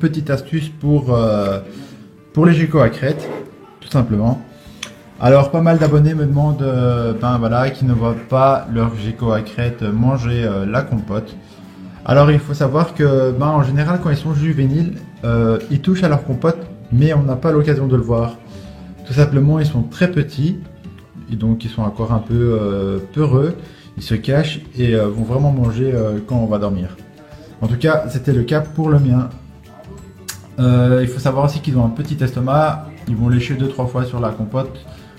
petite astuce pour les geckos à crête, tout simplement. Alors pas mal d'abonnés me demandent qui ne voient pas leur gecko à crête manger la compote. Alors il faut savoir que en général quand ils sont juvéniles, ils touchent à leur compote mais on n'a pas l'occasion de le voir. Tout simplement ils sont très petits et donc ils sont encore un peu peureux, ils se cachent et vont vraiment manger quand on va dormir. En tout cas c'était le cas pour le mien. Il faut savoir aussi qu'ils ont un petit estomac, ils vont lécher 2-3 fois sur la compote.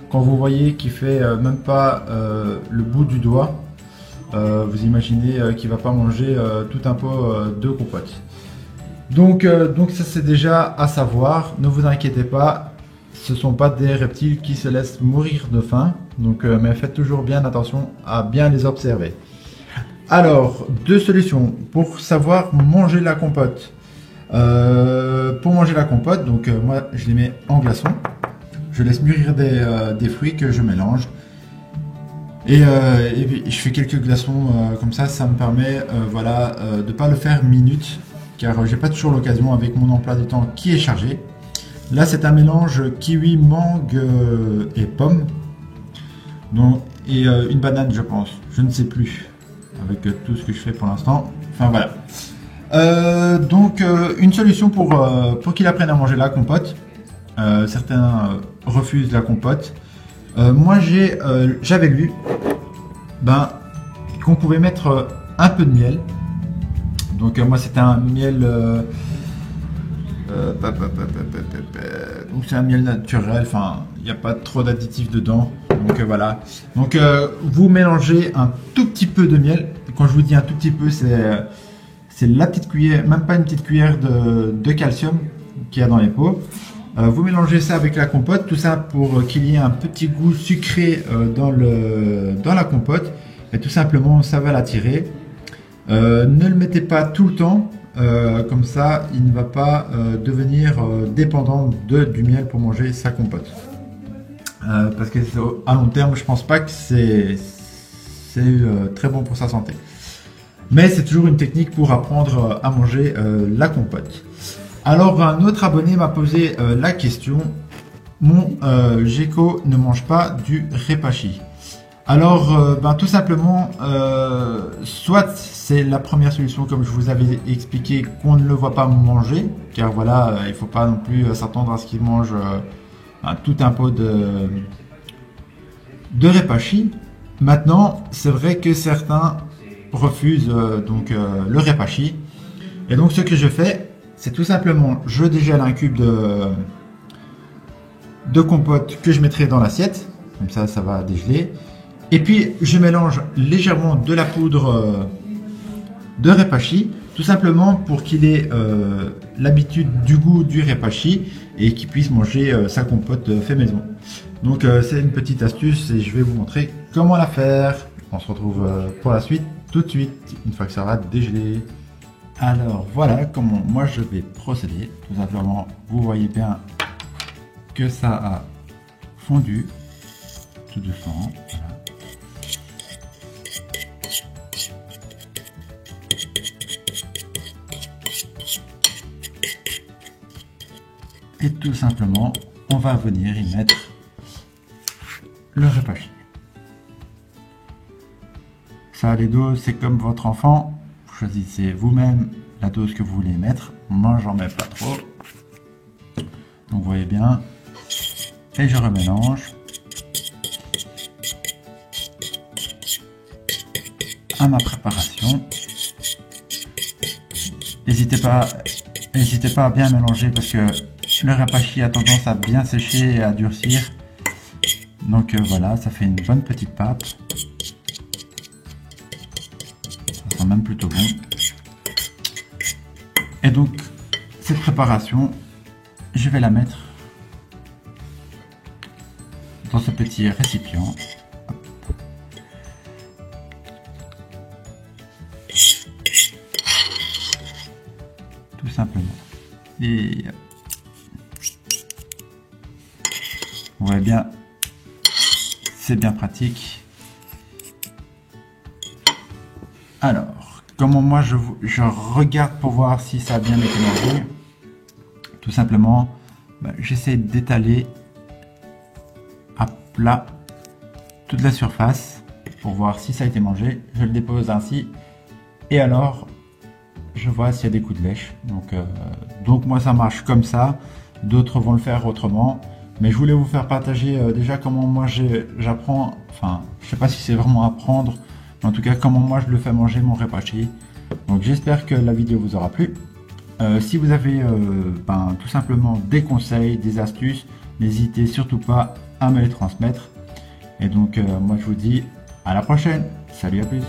Quand vous voyez qu'il fait même pas le bout du doigt, vous imaginez qu'il va pas manger tout un pot de compote. Donc ça c'est déjà à savoir, ne vous inquiétez pas, ce sont pas des reptiles qui se laissent mourir de faim, mais faites toujours bien attention à bien les observer. Alors, deux solutions pour savoir manger la compote. Pour manger la compote, moi je les mets en glaçon. Je laisse mûrir des fruits que je mélange. Et puis, je fais quelques glaçons comme ça me permet de ne pas le faire minute, car j'ai pas toujours l'occasion avec mon emploi du temps qui est chargé. Là c'est un mélange kiwi, mangue et pomme. Et une banane je pense, je ne sais plus, avec tout ce que je fais pour l'instant. Enfin voilà. Une solution pour qu'il apprenne à manger la compote. Certains refusent la compote. Moi j'avais lu qu'on pouvait mettre un peu de miel. Donc moi c'était un miel donc c'est un miel naturel, enfin il n'y a pas trop d'additifs dedans. Voilà. Vous mélangez un tout petit peu de miel. Quand je vous dis un tout petit peu, c'est la petite cuillère, même pas une petite cuillère de calcium qu'il y a dans les pots. Vous mélangez ça avec la compote, tout ça pour qu'il y ait un petit goût sucré dans la compote. Et tout simplement, ça va l'attirer. Ne le mettez pas tout le temps, comme ça, il ne va pas devenir dépendant du miel pour manger sa compote. Parce que à long terme, je pense pas que c'est très bon pour sa santé. Mais c'est toujours une technique pour apprendre à manger la compote. Alors un autre abonné m'a posé la question, mon gecko ne mange pas du repashi. Alors tout simplement, soit c'est la première solution comme je vous avais expliqué, qu'on ne le voit pas manger, car voilà, il ne faut pas non plus s'attendre à ce qu'il mange tout un pot de repashi. Maintenant, c'est vrai que certains refusent le repashi, et donc ce que je fais, c'est tout simplement, je dégèle un cube de compote que je mettrai dans l'assiette, comme ça, ça va dégeler. Et puis, je mélange légèrement de la poudre de repashi, tout simplement pour qu'il ait l'habitude du goût du repashi et qu'il puisse manger sa compote fait maison. Donc, c'est une petite astuce et je vais vous montrer comment la faire. On se retrouve pour la suite tout de suite, une fois que ça aura dégelé. Alors voilà comment moi je vais procéder. Tout simplement, vous voyez bien que ça a fondu tout doucement. Voilà. Et tout simplement, on va venir y mettre le repashi. Ça, les doses, c'est comme votre enfant. Vous choisissez vous-même la dose que vous voulez mettre. Moi, j'en mets pas trop. Donc, vous voyez bien. Et je remélange. À ma préparation. N'hésitez pas à bien mélanger parce que le repashi a tendance à bien sécher et à durcir. Donc voilà, ça fait une bonne petite pâte. Ça sent même plutôt bon. Et donc, cette préparation, je vais la mettre dans ce petit récipient. Tout simplement. Et vous voyez bien, c'est bien pratique. Alors, comment moi je regarde pour voir si ça a bien été mélangé. Tout simplement, j'essaie d'étaler à plat toute la surface pour voir si ça a été mangé. Je le dépose ainsi et alors je vois s'il y a des coups de lèche. Donc moi ça marche comme ça, d'autres vont le faire autrement. Mais je voulais vous faire partager déjà comment moi j'apprends, enfin je sais pas si c'est vraiment apprendre, mais en tout cas comment moi je le fais manger mon repashi. Donc j'espère que la vidéo vous aura plu. Si vous avez tout simplement des conseils, des astuces, n'hésitez surtout pas à me les transmettre. Et donc moi je vous dis à la prochaine, salut, à plus.